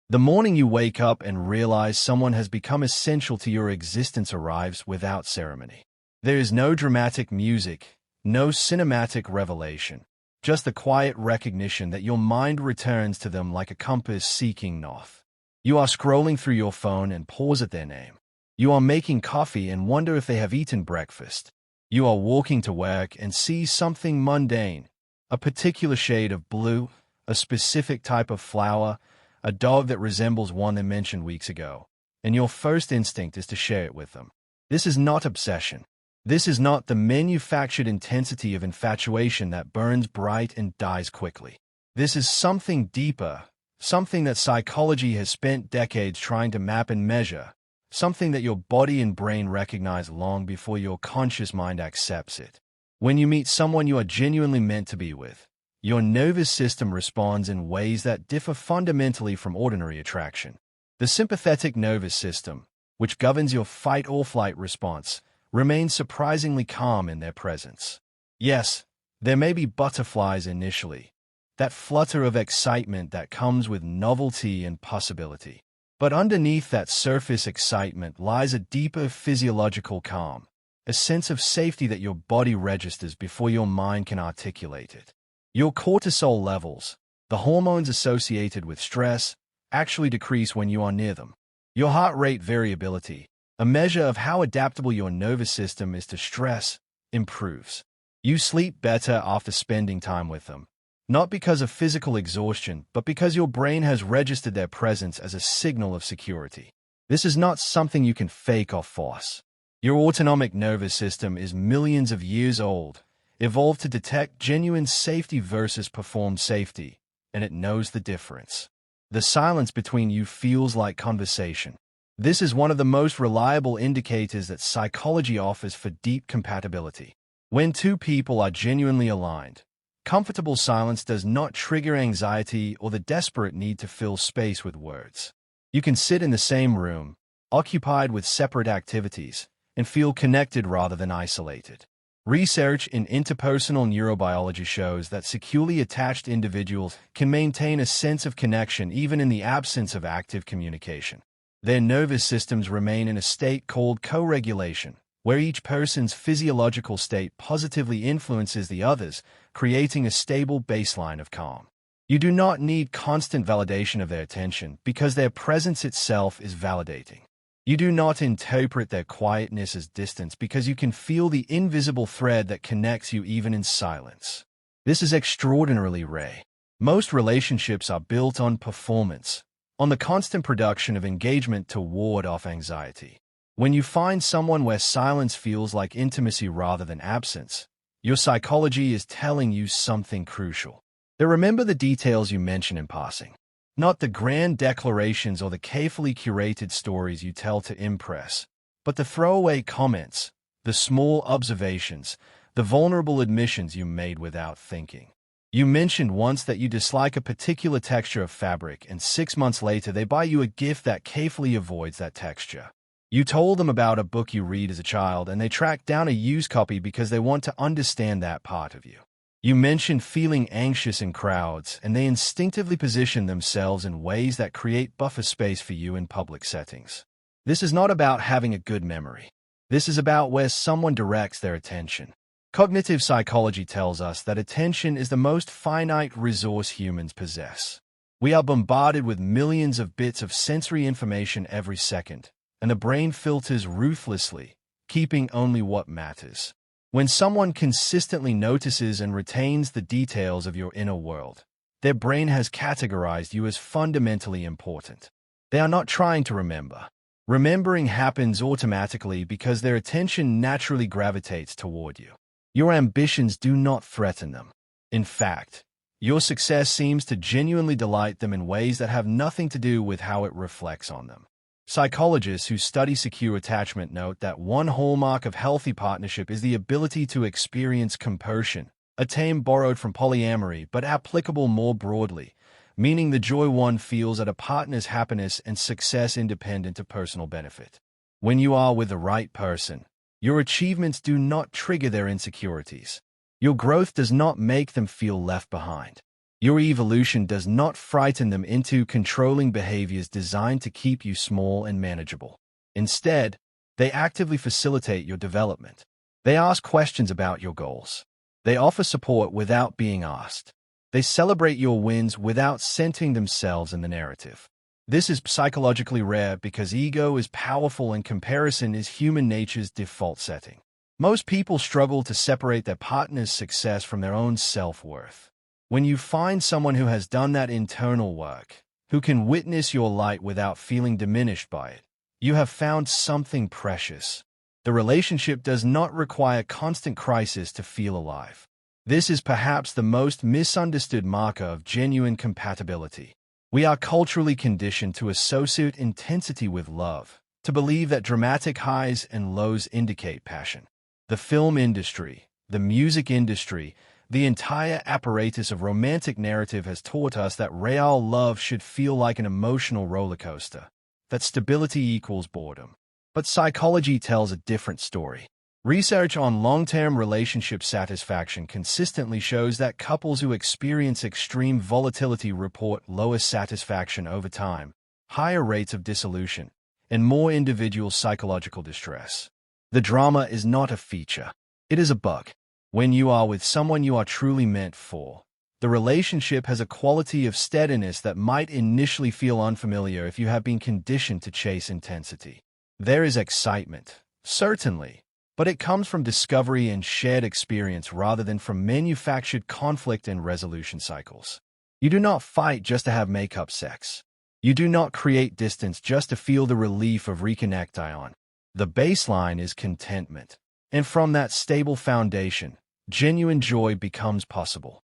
The morning you wake up and realize someone has become essential to your existence arrives without ceremony. There is no dramatic music, no cinematic revelation, just the quiet recognition that your mind returns to them like a compass seeking north. You are scrolling through your phone and pause at their name. You are making coffee and wonder if they have eaten breakfast. You are walking to work and see something mundane, a particular shade of blue, a specific type of flower, a dog that resembles one they mentioned weeks ago, and your first instinct is to share it with them. This is not obsession. This is not the manufactured intensity of infatuation that burns bright and dies quickly. This is something deeper, something that psychology has spent decades trying to map and measure, something that your body and brain recognize long before your conscious mind accepts it. When you meet someone you are genuinely meant to be with, your nervous system responds in ways that differ fundamentally from ordinary attraction. The sympathetic nervous system, which governs your fight-or-flight response, remains surprisingly calm in their presence. Yes, there may be butterflies initially, that flutter of excitement that comes with novelty and possibility. But underneath that surface excitement lies a deeper physiological calm, a sense of safety that your body registers before your mind can articulate it. Your cortisol levels, the hormones associated with stress, actually decrease when you are near them. Your heart rate variability, a measure of how adaptable your nervous system is to stress, improves. You sleep better after spending time with them, not because of physical exhaustion, but because your brain has registered their presence as a signal of security. This is not something you can fake or force. Your autonomic nervous system is millions of years old, evolved to detect genuine safety versus performed safety, and it knows the difference. The silence between you feels like conversation. This is one of the most reliable indicators that psychology offers for deep compatibility. When two people are genuinely aligned, comfortable silence does not trigger anxiety or the desperate need to fill space with words. You can sit in the same room, occupied with separate activities, and feel connected rather than isolated. Research in interpersonal neurobiology shows that securely attached individuals can maintain a sense of connection even in the absence of active communication. Their nervous systems remain in a state called co-regulation, where each person's physiological state positively influences the others, creating a stable baseline of calm. You do not need constant validation of their attention because their presence itself is validating. You do not interpret their quietness as distance because you can feel the invisible thread that connects you even in silence. This is extraordinarily rare. Most relationships are built on performance, on the constant production of engagement to ward off anxiety. When you find someone where silence feels like intimacy rather than absence, your psychology is telling you something crucial. They remember the details you mention in passing, not the grand declarations or the carefully curated stories you tell to impress, but the throwaway comments, the small observations, the vulnerable admissions you made without thinking. You mentioned once that you dislike a particular texture of fabric, and 6 months later they buy you a gift that carefully avoids that texture. You told them about a book you read as a child, and they track down a used copy because they want to understand that part of you. You mentioned feeling anxious in crowds, and they instinctively position themselves in ways that create buffer space for you in public settings. This is not about having a good memory. This is about where someone directs their attention. Cognitive psychology tells us that attention is the most finite resource humans possess. We are bombarded with millions of bits of sensory information every second, and the brain filters ruthlessly, keeping only what matters. When someone consistently notices and retains the details of your inner world, their brain has categorized you as fundamentally important. They are not trying to remember. Remembering happens automatically because their attention naturally gravitates toward you. Your ambitions do not threaten them. In fact, your success seems to genuinely delight them in ways that have nothing to do with how it reflects on them. Psychologists who study secure attachment note that one hallmark of healthy partnership is the ability to experience compersion, a term borrowed from polyamory but applicable more broadly, meaning the joy one feels at a partner's happiness and success independent of personal benefit. When you are with the right person, your achievements do not trigger their insecurities. Your growth does not make them feel left behind. Your evolution does not frighten them into controlling behaviors designed to keep you small and manageable. Instead, they actively facilitate your development. They ask questions about your goals. They offer support without being asked. They celebrate your wins without centering themselves in the narrative. This is psychologically rare because ego is powerful and comparison is human nature's default setting. Most people struggle to separate their partner's success from their own self-worth. When you find someone who has done that internal work, who can witness your light without feeling diminished by it, you have found something precious. The relationship does not require constant crisis to feel alive. This is perhaps the most misunderstood marker of genuine compatibility. We are culturally conditioned to associate intensity with love, to believe that dramatic highs and lows indicate passion. The film industry, the music industry, the entire apparatus of romantic narrative has taught us that real love should feel like an emotional roller coaster, that stability equals boredom. But psychology tells a different story. Research on long-term relationship satisfaction consistently shows that couples who experience extreme volatility report lower satisfaction over time, higher rates of dissolution, and more individual psychological distress. The drama is not a feature. It is a bug. When you are with someone you are truly meant for, the relationship has a quality of steadiness that might initially feel unfamiliar if you have been conditioned to chase intensity. There is excitement, certainly, but it comes from discovery and shared experience rather than from manufactured conflict and resolution cycles. You do not fight just to have make-up sex. You do not create distance just to feel the relief of reconnecting. The baseline is contentment, and from that stable foundation, genuine joy becomes possible.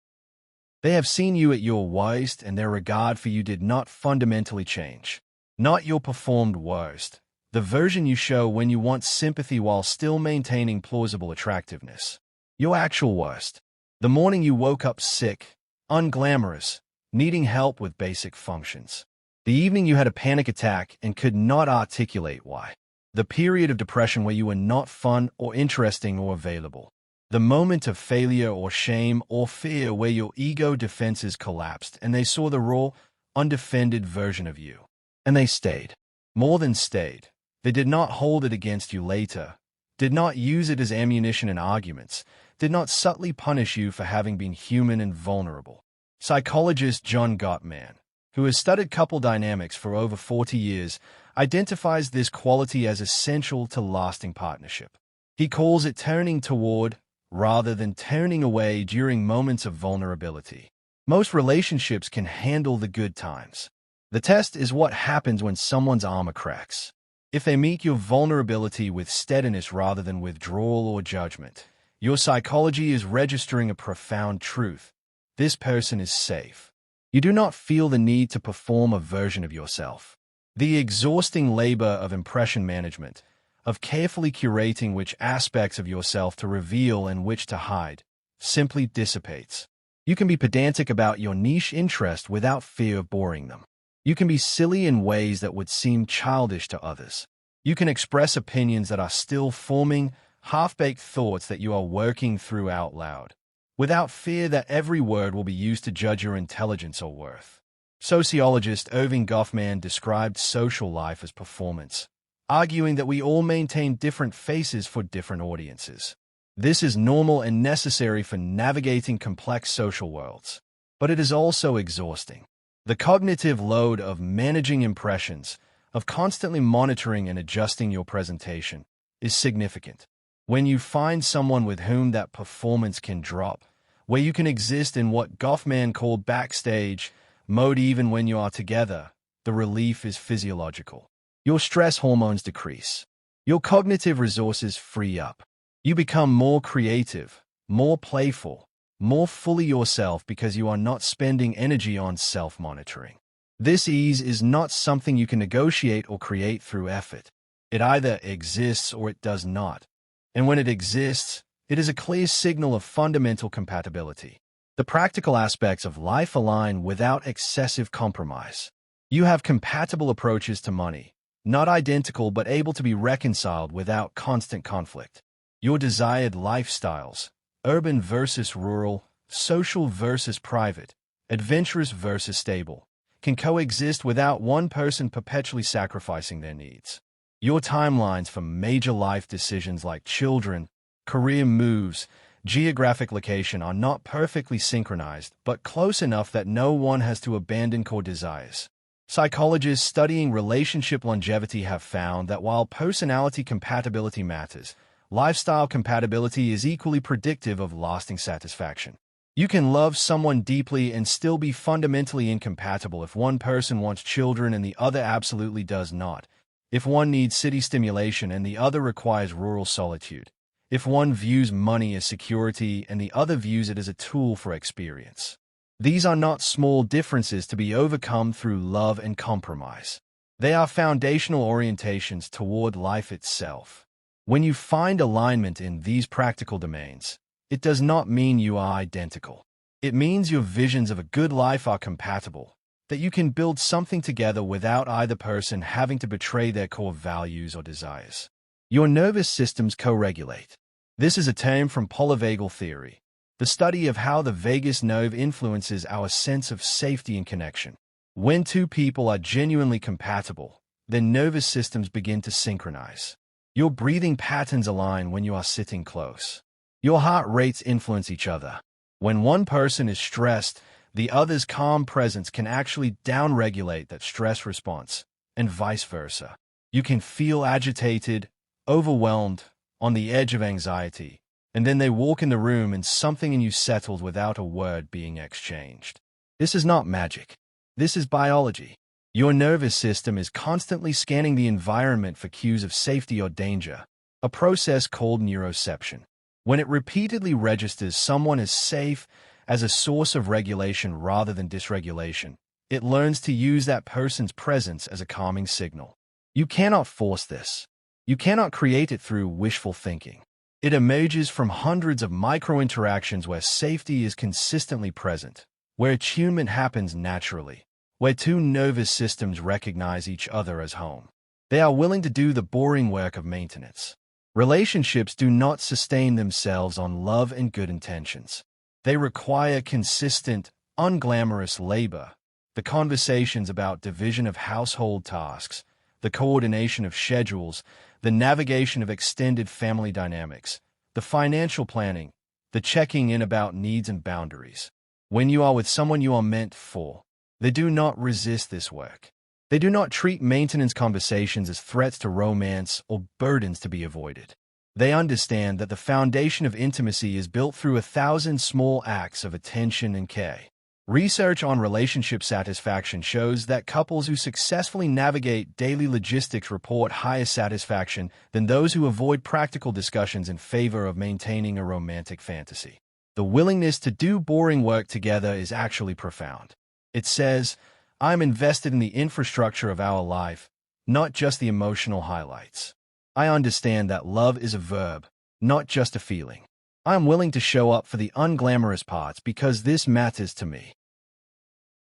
They have seen you at your worst, and their regard for you did not fundamentally change. Not your performed worst, the version you show when you want sympathy while still maintaining plausible attractiveness. Your actual worst. The morning you woke up sick, unglamorous, needing help with basic functions. The evening you had a panic attack and could not articulate why. The period of depression where you were not fun or interesting or available. The moment of failure or shame or fear where your ego defenses collapsed and they saw the raw, undefended version of you. And they stayed. More than stayed. They did not hold it against you later, did not use it as ammunition in arguments, did not subtly punish you for having been human and vulnerable. Psychologist John Gottman, who has studied couple dynamics for over 40 years, identifies this quality as essential to lasting partnership. He calls it turning toward, rather than turning away during moments of vulnerability. Most relationships can handle the good times. The test is what happens when someone's armor cracks. If they meet your vulnerability with steadiness rather than withdrawal or judgment, your psychology is registering a profound truth. This person is safe. You do not feel the need to perform a version of yourself. The exhausting labor of impression management, of carefully curating which aspects of yourself to reveal and which to hide, simply dissipates. You can be pedantic about your niche interest without fear of boring them. You can be silly in ways that would seem childish to others. You can express opinions that are still forming, half-baked thoughts that you are working through out loud, without fear that every word will be used to judge your intelligence or worth. Sociologist Irving Goffman described social life as performance, arguing that we all maintain different faces for different audiences. This is normal and necessary for navigating complex social worlds, but it is also exhausting. The cognitive load of managing impressions, of constantly monitoring and adjusting your presentation, is significant. When you find someone with whom that performance can drop, where you can exist in what Goffman called backstage mode even when you are together, the relief is physiological. Your stress hormones decrease. Your cognitive resources free up. You become more creative, more playful, more fully yourself because you are not spending energy on self-monitoring. This ease is not something you can negotiate or create through effort. It either exists or it does not. And when it exists, it is a clear signal of fundamental compatibility. The practical aspects of life align without excessive compromise. You have compatible approaches to money, not identical but able to be reconciled without constant conflict. Your desired lifestyles, urban versus rural, social versus private, adventurous versus stable, can coexist without one person perpetually sacrificing their needs. Your timelines for major life decisions like children, career moves, geographic location are not perfectly synchronized, but close enough that no one has to abandon core desires. Psychologists studying relationship longevity have found that while personality compatibility matters, lifestyle compatibility is equally predictive of lasting satisfaction. You can love someone deeply and still be fundamentally incompatible if one person wants children and the other absolutely does not, if one needs city stimulation and the other requires rural solitude, if one views money as security and the other views it as a tool for experience. These are not small differences to be overcome through love and compromise. They are foundational orientations toward life itself. When you find alignment in these practical domains, it does not mean you are identical. It means your visions of a good life are compatible, that you can build something together without either person having to betray their core values or desires. Your nervous systems co-regulate. This is a term from polyvagal theory, the study of how the vagus nerve influences our sense of safety and connection. When two people are genuinely compatible, their nervous systems begin to synchronize. Your breathing patterns align when you are sitting close. Your heart rates influence each other. When one person is stressed, the other's calm presence can actually downregulate that stress response, and vice versa. You can feel agitated, overwhelmed, on the edge of anxiety, and then they walk in the room and something in you settles without a word being exchanged. This is not magic. This is biology. Your nervous system is constantly scanning the environment for cues of safety or danger, a process called neuroception. When it repeatedly registers someone as safe, as a source of regulation rather than dysregulation, it learns to use that person's presence as a calming signal. You cannot force this. You cannot create it through wishful thinking. It emerges from hundreds of micro-interactions where safety is consistently present, where attunement happens naturally, where two nervous systems recognize each other as home. They are willing to do the boring work of maintenance. Relationships do not sustain themselves on love and good intentions. They require consistent, unglamorous labor, the conversations about division of household tasks, the coordination of schedules, the navigation of extended family dynamics, the financial planning, the checking in about needs and boundaries. When you are with someone you are meant for, they do not resist this work. They do not treat maintenance conversations as threats to romance or burdens to be avoided. They understand that the foundation of intimacy is built through 1,000 small acts of attention and care. Research on relationship satisfaction shows that couples who successfully navigate daily logistics report higher satisfaction than those who avoid practical discussions in favor of maintaining a romantic fantasy. The willingness to do boring work together is actually profound. It says, I'm invested in the infrastructure of our life, not just the emotional highlights. I understand that love is a verb, not just a feeling. I'm willing to show up for the unglamorous parts because this matters to me.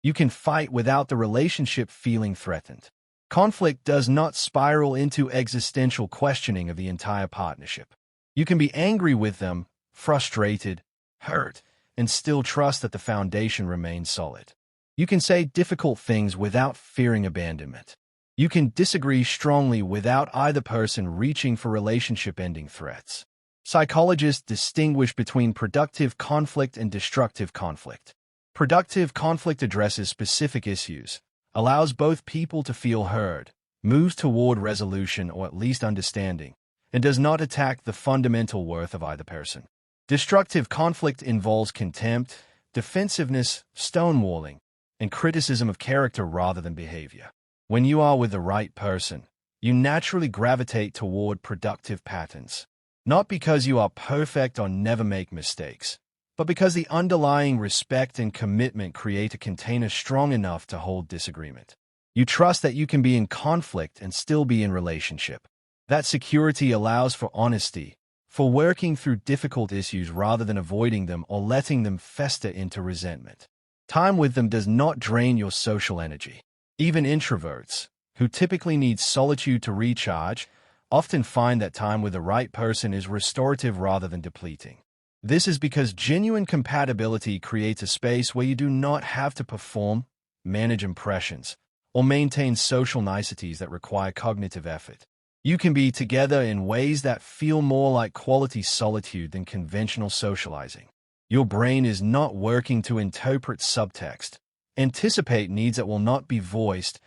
You can fight without the relationship feeling threatened. Conflict does not spiral into existential questioning of the entire partnership. You can be angry with them, frustrated, hurt, and still trust that the foundation remains solid. You can say difficult things without fearing abandonment. You can disagree strongly without either person reaching for relationship-ending threats. Psychologists distinguish between productive conflict and destructive conflict. Productive conflict addresses specific issues, allows both people to feel heard, moves toward resolution or at least understanding, and does not attack the fundamental worth of either person. Destructive conflict involves contempt, defensiveness, stonewalling, and criticism of character rather than behavior. When you are with the right person, you naturally gravitate toward productive patterns. Not because you are perfect or never make mistakes, but because the underlying respect and commitment create a container strong enough to hold disagreement. You trust that you can be in conflict and still be in relationship. That security allows for honesty, for working through difficult issues rather than avoiding them or letting them fester into resentment. Time with them does not drain your social energy. Even introverts, who typically need solitude to recharge, often find that time with the right person is restorative rather than depleting. This is because genuine compatibility creates a space where you do not have to perform, manage impressions, or maintain social niceties that require cognitive effort. You can be together in ways that feel more like quality solitude than conventional socializing. Your brain is not working to interpret subtext, anticipate needs that will not be voiced,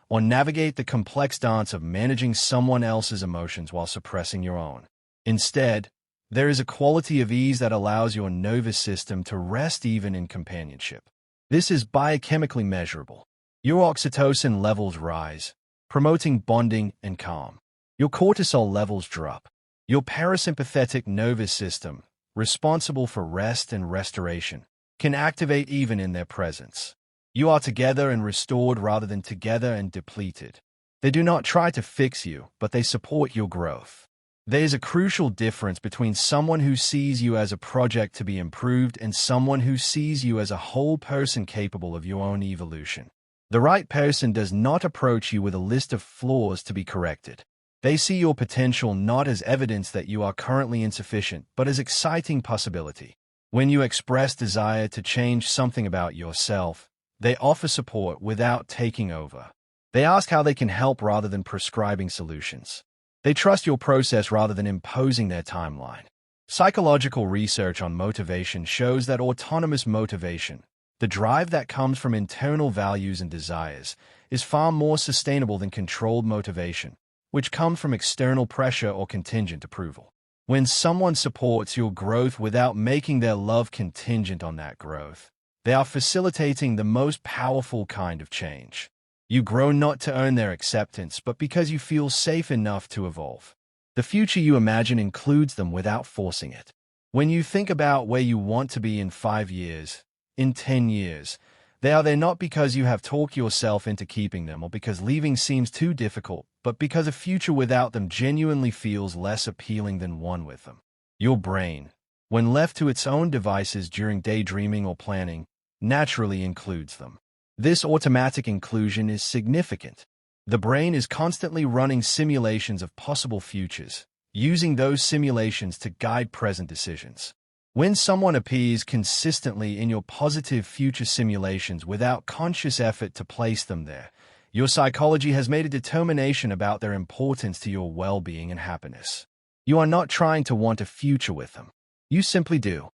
or navigate the complex dance of managing someone else's emotions while suppressing your own. Instead, there is a quality of ease that allows your nervous system to rest even in companionship. This is biochemically measurable. Your oxytocin levels rise, promoting bonding and calm. Your cortisol levels drop. Your parasympathetic nervous system, responsible for rest and restoration, can activate even in their presence. You are together and restored rather than together and depleted. They do not try to fix you, but they support your growth. There is a crucial difference between someone who sees you as a project to be improved and someone who sees you as a whole person capable of your own evolution. The right person does not approach you with a list of flaws to be corrected. They see your potential not as evidence that you are currently insufficient, but as exciting possibility. When you express desire to change something about yourself, they offer support without taking over. They ask how they can help rather than prescribing solutions. They trust your process rather than imposing their timeline. Psychological research on motivation shows that autonomous motivation, the drive that comes from internal values and desires, is far more sustainable than controlled motivation, which comes from external pressure or contingent approval. When someone supports your growth without making their love contingent on that growth, they are facilitating the most powerful kind of change. You grow not to earn their acceptance, but because you feel safe enough to evolve. The future you imagine includes them without forcing it. When you think about where you want to be in 5 years, in 10 years, they are there not because you have talked yourself into keeping them or because leaving seems too difficult, but because a future without them genuinely feels less appealing than one with them. Your brain, when left to its own devices during daydreaming or planning, naturally includes them. This automatic inclusion is significant. The brain is constantly running simulations of possible futures, using those simulations to guide present decisions. When someone appears consistently in your positive future simulations without conscious effort to place them there, your psychology has made a determination about their importance to your well-being and happiness. You are not trying to want a future with them. You simply do.